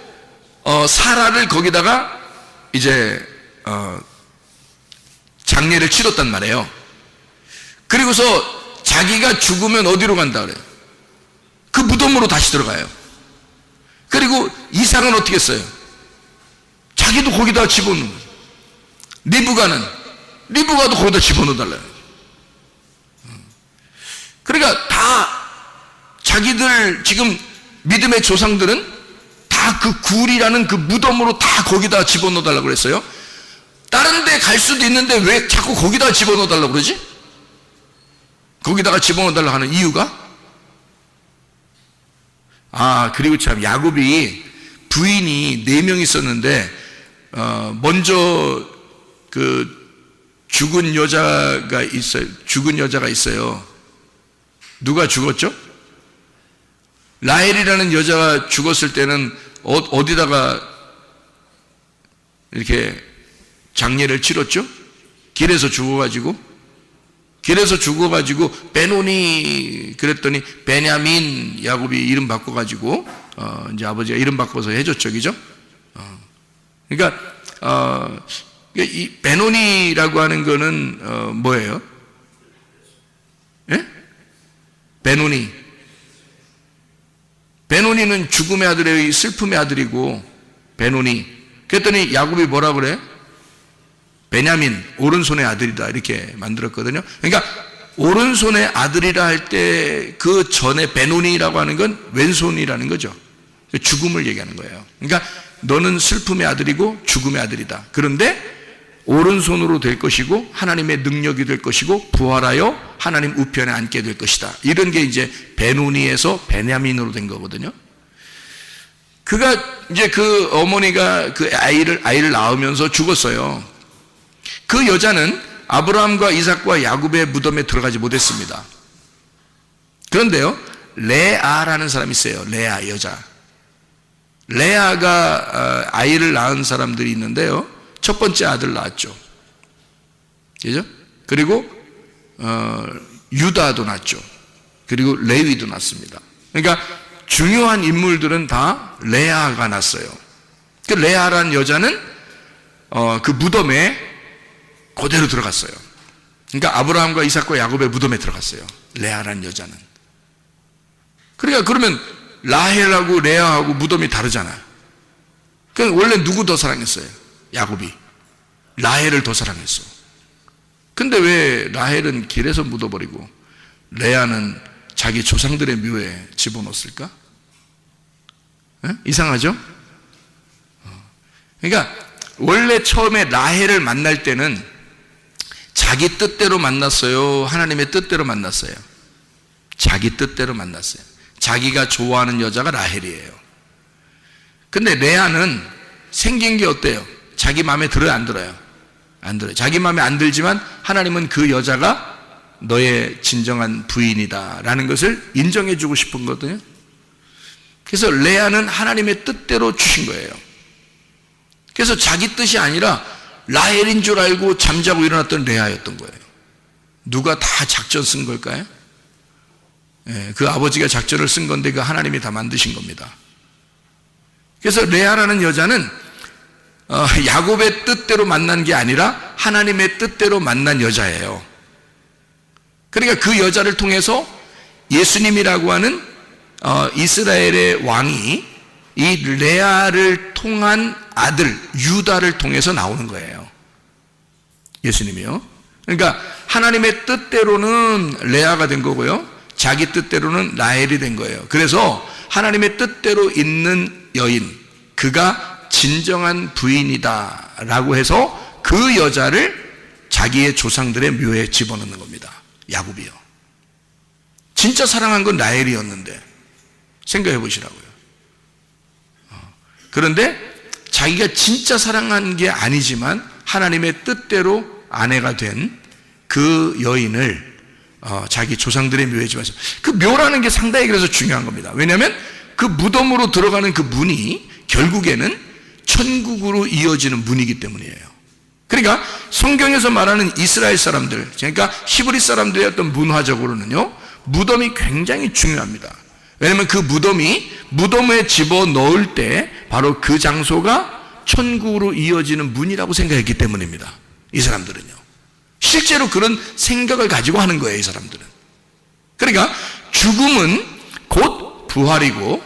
사라를 거기다가 이제 장례를 치렀단 말이에요. 그리고서 자기가 죽으면 어디로 간다 그래요? 그 무덤으로 다시 들어가요. 그리고 이삭은 어떻게 했어요? 자기도 거기다 집어넣는 거예요. 리브가도 거기다 집어넣어달라요. 그러니까 다 자기들 지금 믿음의 조상들은 다 그 굴이라는 그 무덤으로 다 거기다 집어넣어달라고 그랬어요. 다른 데 갈 수도 있는데 왜 자꾸 거기다 집어넣어달라고 그러지? 거기다가 집어넣어달라고 하는 이유가? 그리고 참 야곱이 부인이 4명 있었는데 먼저 죽은 여자가 있어요. 누가 죽었죠? 라헬이라는 여자가 죽었을 때는 어디다가 이렇게 장례를 치렀죠? 길에서 죽어가지고 베노니 그랬더니 베냐민, 야곱이 이름 바꿔가지고 이제 아버지가 이름 바꿔서 해줬죠, 그죠? 그러니까 이 베노니라고 하는 거는 뭐예요? 예? 베노니는 죽음의 아들의 슬픔의 아들이고 베노니. 그랬더니 야곱이 뭐라 그래? 베냐민, 오른손의 아들이다 이렇게 만들었거든요. 그러니까 오른손의 아들이라 할 때 그 전에 베노니라고 하는 건 왼손이라는 거죠. 죽음을 얘기하는 거예요. 그러니까 너는 슬픔의 아들이고 죽음의 아들이다. 그런데 오른손으로 될 것이고 하나님의 능력이 될 것이고 부활하여 하나님 우편에 앉게 될 것이다. 이런 게 이제 베노니에서 베냐민으로 된 거거든요. 그가 이제 그 어머니가 그 아이를 낳으면서 죽었어요. 그 여자는 아브라함과 이삭과 야곱의 무덤에 들어가지 못했습니다. 그런데요, 레아라는 사람이 있어요. 레아 여자. 레아가 아이를 낳은 사람들이 있는데요, 첫 번째 아들 낳았죠. 그죠? 그리고 유다도 낳았죠. 그리고 레위도 낳습니다. 그러니까 중요한 인물들은 다 레아가 낳았어요. 그 레아라는 여자는 그 무덤에 그대로 들어갔어요. 그러니까 아브라함과 이삭과 야곱의 무덤에 들어갔어요. 레아라는 여자는. 그러니까 그러면 라헬하고 레아하고 무덤이 다르잖아요. 그러니까 원래 누구 더 사랑했어요? 야곱이. 라헬을 더 사랑했어. 근데 왜 라헬은 길에서 묻어버리고 레아는 자기 조상들의 묘에 집어넣었을까? 이상하죠? 그러니까 원래 처음에 라헬을 만날 때는 자기 뜻대로 만났어요? 하나님의 뜻대로 만났어요? 자기 뜻대로 만났어요. 자기가 좋아하는 여자가 라헬이에요. 근데 레아는 생긴 게 어때요? 자기 마음에 들어요, 안 들어요? 안 들어요. 자기 마음에 안 들지만 하나님은 그 여자가 너의 진정한 부인이다 라는 것을 인정해 주고 싶은 거거든요. 그래서 레아는 하나님의 뜻대로 주신 거예요. 그래서 자기 뜻이 아니라 라헬인 줄 알고 잠자고 일어났던 레아였던 거예요. 누가 다 작전 쓴 걸까요? 그 아버지가 작전을 쓴 건데 그 하나님이 다 만드신 겁니다. 그래서 레아라는 여자는 야곱의 뜻대로 만난 게 아니라 하나님의 뜻대로 만난 여자예요. 그러니까 그 여자를 통해서 예수님이라고 하는 이스라엘의 왕이 이 레아를 통한 아들 유다를 통해서 나오는 거예요. 예수님이요. 그러니까 하나님의 뜻대로는 레아가 된 거고요, 자기 뜻대로는 라헬이 된 거예요. 그래서 하나님의 뜻대로 있는 여인, 그가 진정한 부인이다 라고 해서 그 여자를 자기의 조상들의 묘에 집어넣는 겁니다. 야곱이요. 진짜 사랑한 건 라헬이었는데 생각해 보시라고요. 그런데 자기가 진짜 사랑한 게 아니지만 하나님의 뜻대로 아내가 된 그 여인을 자기 조상들의 묘에 집어넣어서, 그 묘라는 게 상당히 그래서 중요한 겁니다. 왜냐하면 그 무덤으로 들어가는 그 문이 결국에는 천국으로 이어지는 문이기 때문이에요. 그러니까 성경에서 말하는 이스라엘 사람들, 그러니까 히브리 사람들의 어떤 문화적으로는요, 무덤이 굉장히 중요합니다. 왜냐하면 그 무덤이 무덤에 집어넣을 때 바로 그 장소가 천국으로 이어지는 문이라고 생각했기 때문입니다. 이 사람들은요, 실제로 그런 생각을 가지고 하는 거예요, 이 사람들은. 그러니까 죽음은 곧 부활이고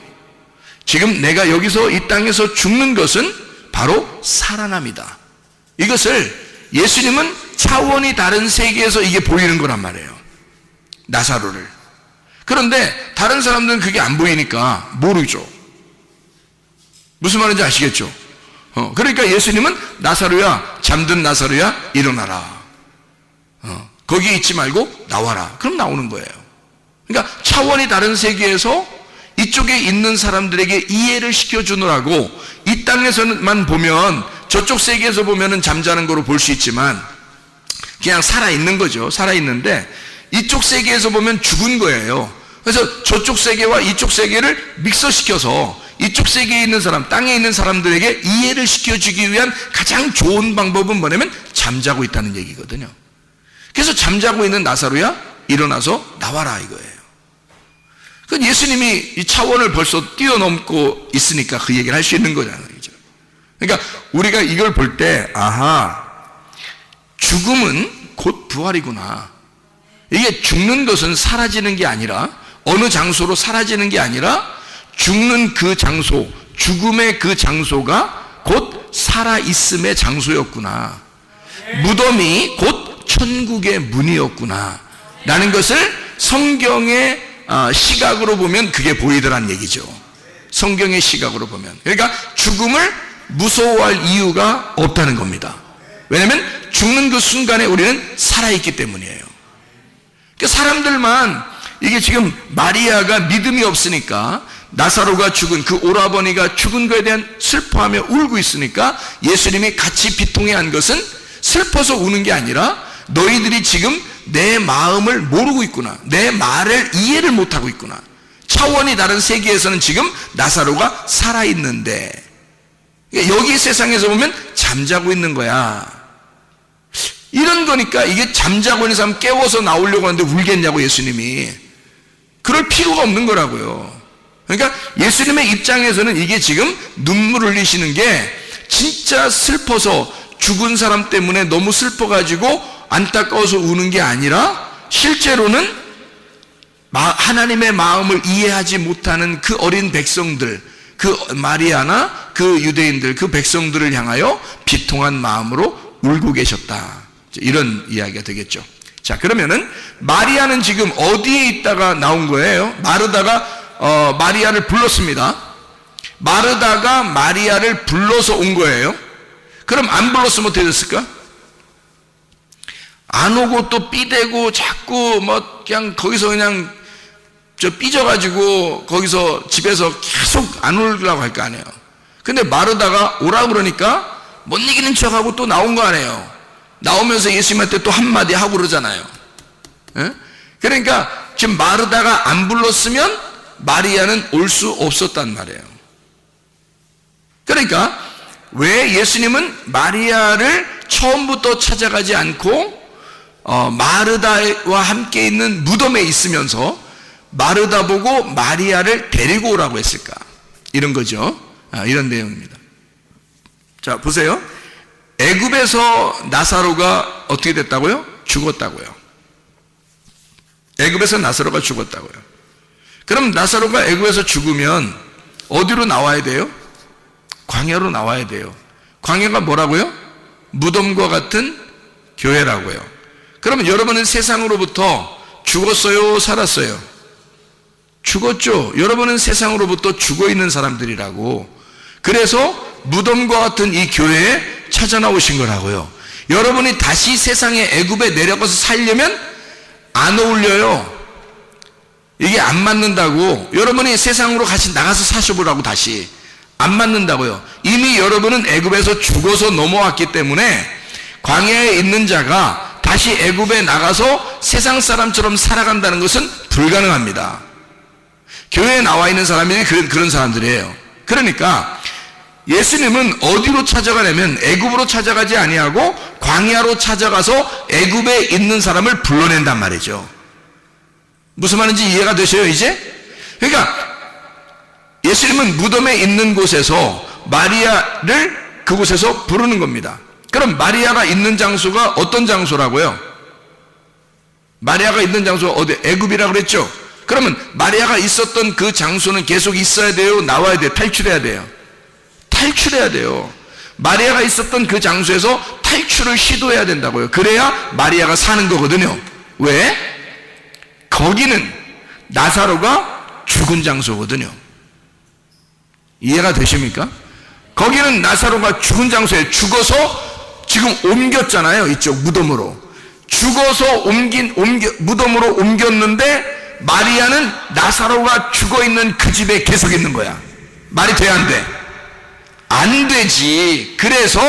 지금 내가 여기서 이 땅에서 죽는 것은 바로 살아남이다. 이것을 예수님은 차원이 다른 세계에서 이게 보이는 거란 말이에요. 나사로를. 그런데 다른 사람들은 그게 안 보이니까 모르죠. 무슨 말인지 아시겠죠? 그러니까 예수님은 나사로야, 잠든 나사로야, 일어나라. 거기에 있지 말고 나와라. 그럼 나오는 거예요. 그러니까 차원이 다른 세계에서 이쪽에 있는 사람들에게 이해를 시켜주느라고 이 땅에서만 보면 저쪽 세계에서 보면은 잠자는 거로 볼 수 있지만 그냥 살아있는 거죠. 살아있는데 이쪽 세계에서 보면 죽은 거예요. 그래서 저쪽 세계와 이쪽 세계를 믹서시켜서 이쪽 세계에 있는 사람, 땅에 있는 사람들에게 이해를 시켜주기 위한 가장 좋은 방법은 뭐냐면 잠자고 있다는 얘기거든요. 그래서 잠자고 있는 나사로야 일어나서 나와라 이거예요. 그 예수님이 이 차원을 벌써 뛰어넘고 있으니까 그 얘기를 할 수 있는 거잖아요. 그러니까 우리가 이걸 볼 때 아하, 죽음은 곧 부활이구나. 이게 죽는 것은 사라지는 게 아니라 어느 장소로 사라지는 게 아니라 죽는 그 장소, 죽음의 그 장소가 곧 살아있음의 장소였구나. 무덤이 곧 천국의 문이었구나 라는 것을 성경의 시각으로 보면 그게 보이더란 얘기죠. 성경의 시각으로 보면. 그러니까 죽음을 무서워할 이유가 없다는 겁니다. 왜냐하면 죽는 그 순간에 우리는 살아있기 때문이에요. 그러니까 사람들만 이게 지금 마리아가 믿음이 없으니까 나사로가 죽은 그 오라버니가 죽은 것에 대한 슬퍼하며 울고 있으니까 예수님이 같이 비통해 한 것은 슬퍼서 우는 게 아니라 너희들이 지금 내 마음을 모르고 있구나. 내 말을 이해를 못하고 있구나. 차원이 다른 세계에서는 지금 나사로가 살아있는데 여기 세상에서 보면 잠자고 있는 거야. 이런 거니까 이게 잠자고 있는 사람 깨워서 나오려고 하는데 울겠냐고 예수님이. 그럴 필요가 없는 거라고요. 그러니까 예수님의 입장에서는 이게 지금 눈물 흘리시는 게 진짜 슬퍼서 죽은 사람 때문에 너무 슬퍼가지고 안타까워서 우는 게 아니라 실제로는 하나님의 마음을 이해하지 못하는 그 어린 백성들, 그 마리아나 그 유대인들, 그 백성들을 향하여 비통한 마음으로 울고 계셨다. 이런 이야기가 되겠죠. 자, 그러면은 마리아는 지금 어디에 있다가 나온 거예요? 마르다가 마리아를 불렀습니다. 마르다가 마리아를 불러서 온 거예요. 그럼 안 불렀으면 어떻게 됐을까? 안 오고 또 삐대고 자꾸 뭐 그냥 거기서 그냥 삐져가지고 거기서 집에서 계속 안 오려고 할 거 아니에요. 근데 마르다가 오라 그러니까 못 이기는 척하고 또 나온 거 아니에요. 나오면서 예수님한테 또 한마디 하고 그러잖아요. 에? 그러니까 지금 마르다가 안 불렀으면 마리아는 올 수 없었단 말이에요. 그러니까 왜 예수님은 마리아를 처음부터 찾아가지 않고 마르다와 함께 있는 무덤에 있으면서 마르다 보고 마리아를 데리고 오라고 했을까? 이런 거죠. 이런 내용입니다. 자, 보세요. 애굽에서 나사로가 어떻게 됐다고요? 죽었다고요. 애굽에서 나사로가 죽었다고요. 그럼 나사로가 애굽에서 죽으면 어디로 나와야 돼요? 광야로 나와야 돼요. 광야가 뭐라고요? 무덤과 같은 교회라고요. 그러면 여러분은 세상으로부터 죽었어요? 살았어요? 죽었죠. 여러분은 세상으로부터 죽어있는 사람들이라고. 그래서 무덤과 같은 이 교회에 찾아 나오신 거라고요. 여러분이 다시 세상의 애굽에 내려가서 살려면 안 어울려요. 이게 안 맞는다고. 여러분이 세상으로 같이 나가서 사셔보라고. 다시 안 맞는다고요. 이미 여러분은 애굽에서 죽어서 넘어왔기 때문에 광야에 있는 자가 다시 애굽에 나가서 세상 사람처럼 살아간다는 것은 불가능합니다. 교회에 나와 있는 사람이 그런 사람들이에요. 그러니까 예수님은 어디로 찾아가냐면 애굽으로 찾아가지 아니하고 광야로 찾아가서 애굽에 있는 사람을 불러낸단 말이죠. 무슨 말인지 이해가 되셔요 이제? 그러니까 예수님은 무덤에 있는 곳에서 마리아를 그곳에서 부르는 겁니다. 그럼 마리아가 있는 장소가 어떤 장소라고요? 마리아가 있는 장소가 어디? 애굽이라고 그랬죠? 그러면 마리아가 있었던 그 장소는 계속 있어야 돼요? 나와야 돼요? 탈출해야 돼요? 탈출해야 돼요. 마리아가 있었던 그 장소에서 탈출을 시도해야 된다고요. 그래야 마리아가 사는 거거든요. 왜? 거기는 나사로가 죽은 장소거든요. 이해가 되십니까? 거기는 나사로가 죽은 장소에 죽어서 지금 옮겼잖아요. 이쪽 무덤으로. 죽어서 무덤으로 옮겼는데 마리아는 나사로가 죽어있는 그 집에 계속 있는 거야. 말이 돼, 안 돼? 안 되지. 그래서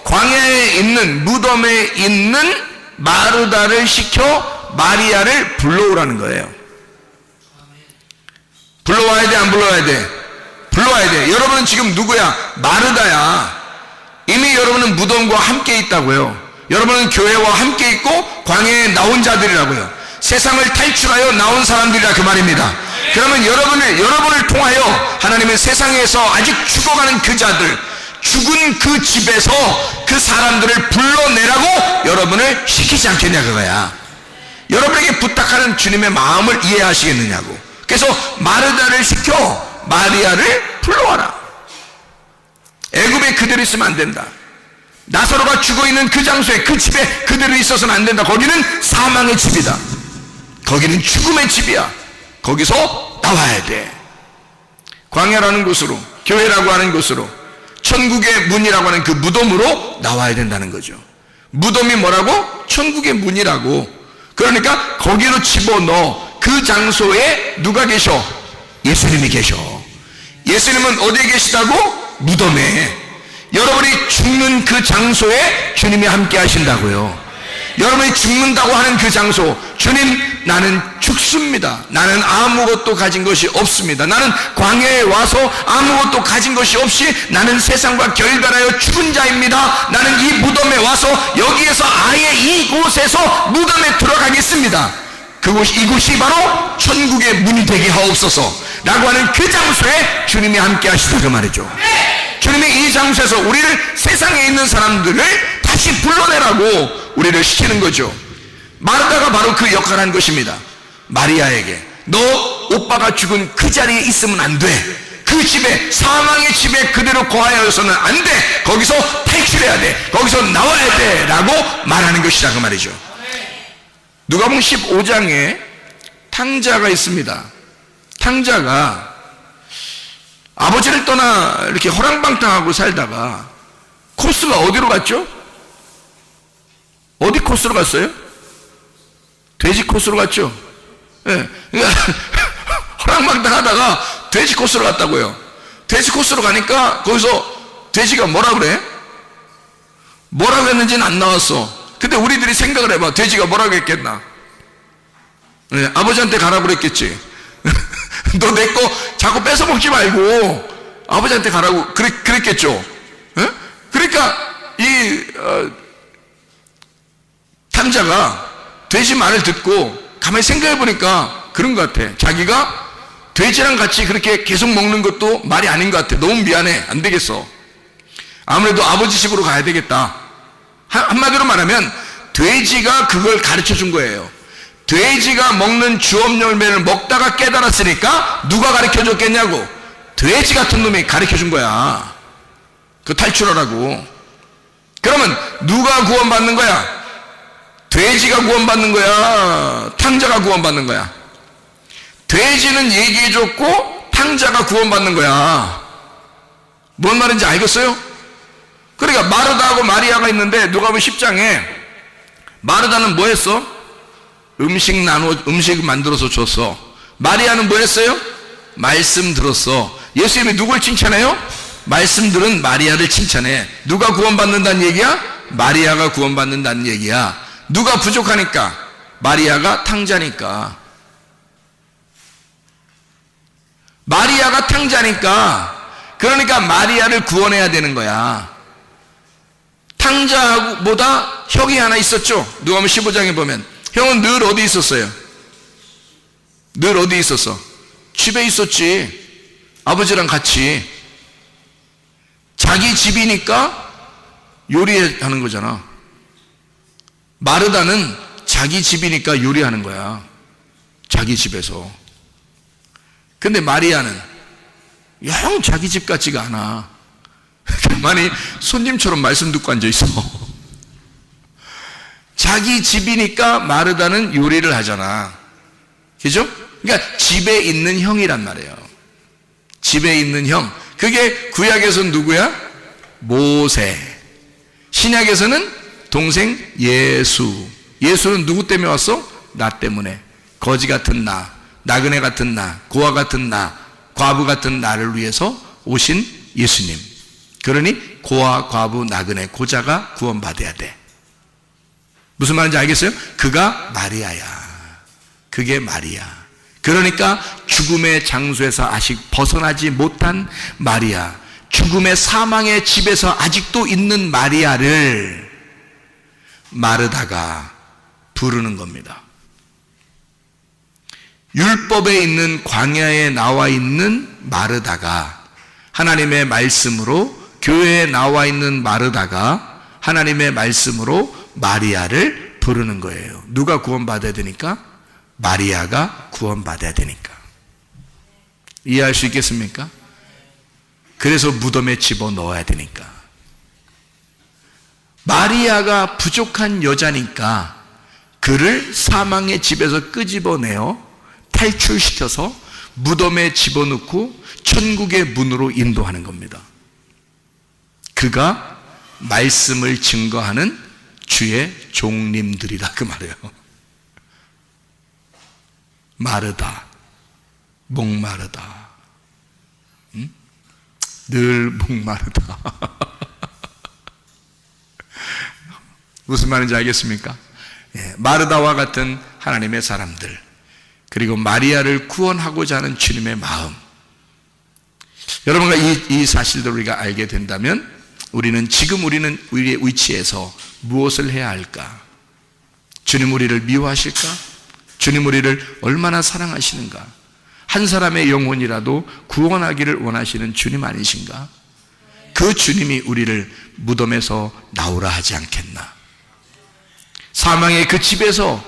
광야에 있는 무덤에 있는 마르다를 시켜 마리아를 불러오라는 거예요. 불러와야 돼, 안 불러와야 돼? 불러와야 돼. 여러분은 지금 누구야? 마르다야. 이미 여러분은 무덤과 함께 있다고요. 여러분은 교회와 함께 있고 광야에 나온 자들이라고요. 세상을 탈출하여 나온 사람들이라 그 말입니다. 그러면 여러분을 통하여 하나님은 세상에서 아직 죽어가는 그 자들, 죽은 그 집에서 그 사람들을 불러내라고 여러분을 시키지 않겠냐 그거야. 여러분에게 부탁하는 주님의 마음을 이해하시겠느냐고. 그래서 마르다를 시켜 마리아를 불러와라. 애굽에 그대로 있으면 안 된다. 나사로가 죽어있는 그 장소에, 그 집에 그대로 있어서는 안 된다. 거기는 사망의 집이다. 거기는 죽음의 집이야. 거기서 나와야 돼. 광야라는 곳으로, 교회라고 하는 곳으로, 천국의 문이라고 하는 그 무덤으로 나와야 된다는 거죠. 무덤이 뭐라고? 천국의 문이라고. 그러니까 거기로 집어넣어. 그 장소에 누가 계셔? 예수님이 계셔. 예수님은 어디에 계시다고? 무덤에. 여러분이 죽는 그 장소에 주님이 함께 하신다고요. 여러분이 죽는다고 하는 그 장소, 주님, 나는 죽습니다. 나는 아무것도 가진 것이 없습니다. 나는 광야에 와서 아무것도 가진 것이 없이 나는 세상과 결별하여 죽은 자입니다. 나는 이 무덤에 와서 여기에서 아예 이곳에서 무덤에 들어가겠습니다. 이곳이 바로 천국의 문이 되게 하옵소서 라고 하는 그 장소에 주님이 함께 하시다 그 말이죠. 주님이 이 장소에서 우리를, 세상에 있는 사람들을 다시 불러내라고 우리를 시키는 거죠. 마르다가 바로 그 역할을 한 것입니다. 마리아에게 너 오빠가 죽은 그 자리에 있으면 안 돼. 그 집에, 사망의 집에 그대로 거하여서는 안 돼. 거기서 탈출해야 돼. 거기서 나와야 돼 라고 말하는 것이다 그 말이죠. 누가복음 15장에 탕자가 있습니다. 탕자가 아버지를 떠나 이렇게 허랑방탕하고 살다가 코스가 어디로 갔죠? 어디 코스로 갔어요? 돼지 코스로 갔죠? 예. 그러니까 허랑방탕 하다가 돼지 코스로 갔다고요. 돼지 코스로 가니까 거기서 돼지가 뭐라 그래? 뭐라고 했는지는 안 나왔어. 근데 우리들이 생각을 해봐. 돼지가 뭐라고 했겠나? 예, 아버지한테 가라고 그랬겠지. 너 내 거 자꾸 뺏어 먹지 말고 아버지한테 가라고 그랬겠죠. 예? 그러니까 탕자가 돼지 말을 듣고 가만히 생각해 보니까 그런 것 같아. 자기가 돼지랑 같이 그렇게 계속 먹는 것도 말이 아닌 것 같아. 너무 미안해. 안 되겠어. 아무래도 아버지 집으로 가야 되겠다. 한마디로 말하면 돼지가 그걸 가르쳐 준 거예요. 돼지가 먹는 주업 열매를 먹다가 깨달았으니까 누가 가르쳐 줬겠냐고. 돼지 같은 놈이 가르쳐 준 거야. 그 탈출하라고. 그러면 누가 구원받는 거야? 돼지가 구원받는 거야? 탕자가 구원받는 거야? 돼지는 얘기해 줬고 탕자가 구원받는 거야. 뭔 말인지 알겠어요? 그러니까 마르다하고 마리아가 있는데 누가복음 10장에 마르다는 뭐 했어? 음식 만들어서 줬어. 마리아는 뭐 했어요? 말씀 들었어. 예수님이 누굴 칭찬해요? 말씀 들은 마리아를 칭찬해. 누가 구원받는다는 얘기야? 마리아가 구원받는다는 얘기야. 누가 부족하니까? 마리아가 탕자니까. 마리아가 탕자니까. 그러니까 마리아를 구원해야 되는 거야. 탕자보다 형이 하나 있었죠. 누가복음 15장에 보면 형은 늘 어디 있었어요? 늘 어디 있었어? 집에 있었지. 아버지랑 같이. 자기 집이니까 요리하는 거잖아. 마르다는 자기 집이니까 요리하는 거야. 자기 집에서. 근데 마리아는 영 자기 집 같지가 않아. 가만히 손님처럼 말씀 듣고 앉아있어. 자기 집이니까 마르다는 요리를 하잖아. 그죠? 그러니까 집에 있는 형이란 말이에요. 집에 있는 형. 그게 구약에서는 누구야? 모세. 신약에서는 동생 예수. 예수는 누구 때문에 왔어? 나 때문에. 거지 같은 나, 나그네 같은 나, 고아 같은 나, 과부 같은 나를 위해서 오신 예수님. 그러니 고아, 과부, 나그네, 고자가 구원받아야 돼. 무슨 말인지 알겠어요? 그가 마리아야. 그게 마리아. 그러니까 죽음의 장소에서 아직 벗어나지 못한 마리아, 죽음의 사망의 집에서 아직도 있는 마리아를 마르다가 부르는 겁니다. 율법에 있는 광야에 나와 있는 마르다가 하나님의 말씀으로, 교회에 나와 있는 마르다가 하나님의 말씀으로 마리아를 부르는 거예요. 누가 구원받아야 되니까? 마리아가 구원받아야 되니까. 이해할 수 있겠습니까? 그래서 무덤에 집어넣어야 되니까. 마리아가 부족한 여자니까 그를 사망의 집에서 끄집어내어 탈출시켜서 무덤에 집어넣고 천국의 문으로 인도하는 겁니다. 그가 말씀을 증거하는 주의 종님들이다, 그 말이에요. 마르다, 목마르다, 응? 늘 목마르다. 무슨 말인지 알겠습니까? 예, 마르다와 같은 하나님의 사람들, 그리고 마리아를 구원하고자 하는 주님의 마음. 여러분과 이 사실들을 우리가 알게 된다면 우리는 지금 우리의 위치에서 무엇을 해야 할까? 주님 우리를 미워하실까? 주님 우리를 얼마나 사랑하시는가? 한 사람의 영혼이라도 구원하기를 원하시는 주님 아니신가? 그 주님이 우리를 무덤에서 나오라 하지 않겠나? 사망의 그 집에서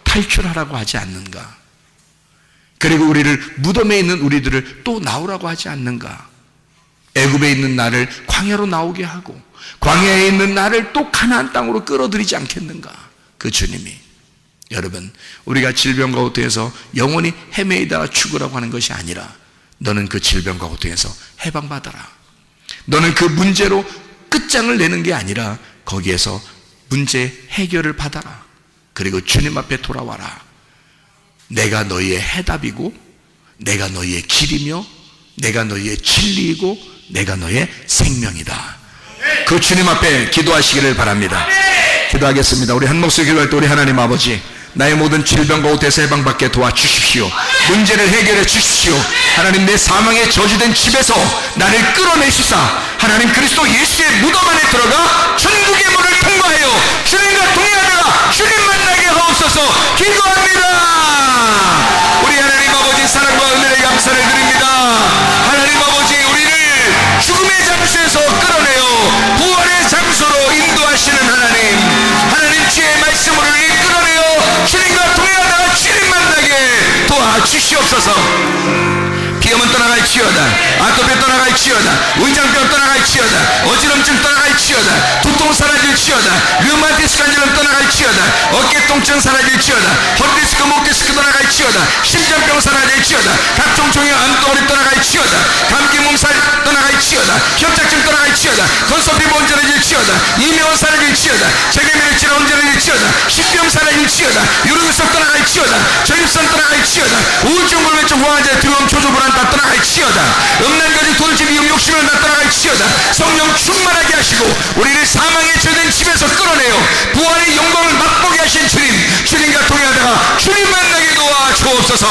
탈출하라고 하지 않는가? 그리고 우리를, 무덤에 있는 우리들을 또 나오라고 하지 않는가? 애굽에 있는 나를 광야로 나오게 하고 광야에 있는 나를 또 가나안 땅으로 끌어들이지 않겠는가? 그 주님이. 여러분, 우리가 질병과 고통에서 영원히 헤매이다가 죽으라고 하는 것이 아니라 너는 그 질병과 고통에서 해방받아라. 너는 그 문제로 끝장을 내는 게 아니라 거기에서 문제 해결을 받아라. 그리고 주님 앞에 돌아와라. 내가 너희의 해답이고, 내가 너희의 길이며, 내가 너희의 진리이고, 내가 너의 생명이다. 그 주님 앞에 기도하시기를 바랍니다. 기도하겠습니다. 우리 한 목소리 기도할 때 우리 하나님 아버지, 나의 모든 질병과 고통에서 해방받게 도와주십시오. 문제를 해결해 주십시오. 하나님, 내 사망에 저주된 집에서 나를 끌어내시사 하나님 그리스도 예수의 무덤 안에 들어가 천국의 문을 통과하여 주님과 동행하다가 주님 만나게 하옵소서. 기도합니다. 우리 하나님 아버지, 사랑과 은혜에 감사를 드립니다. 하나님 아버지, 우리를 죽음의 장소에서 끌어내어 부활의 장소로 인도하시는 하나님, 하나님 주의 말씀으로 우리를 끌어내어 주님과 동행하다가 주님 만나게 도와주시옵소서. 비염은 떠나갈지어다, 아토피 떠나갈지어다, 위장병 떠나갈지어다, 어지럼증 떠나갈지어다, 두통 사라질지어다, 류마티스 관절염 떠나갈지어다, 어깨 통증 사라질지어다, 허리디스크, 목디스크 떠나갈지어다, 심장병 사라질지어다, 각종 종양 암덩어리 떠나갈지어다, 감기 몸살 떠나갈지어다, 협착증 떠나갈지어다, 건선피부 온전해질지어다, 이명은 사라질지어다, 재계면역질 온전해질지어다, 식병 사라질지어다, 유르근성 떠나갈지어다, 저임성 떠나갈지어다, 우울증, 불면증, 호환제, 두려움, 초조, 불안 다 떠나갈지어다, 음란거짓, 도둑질, 미움, 욕심을 다 떠나갈지어다. 성령 충만하게 하시고 우리를 사망에 저된 집에서 끌어내어 부활의 영광을 맛보게 하신 주님, 주님과 동행하다가 주님 만나게 도와주옵소서.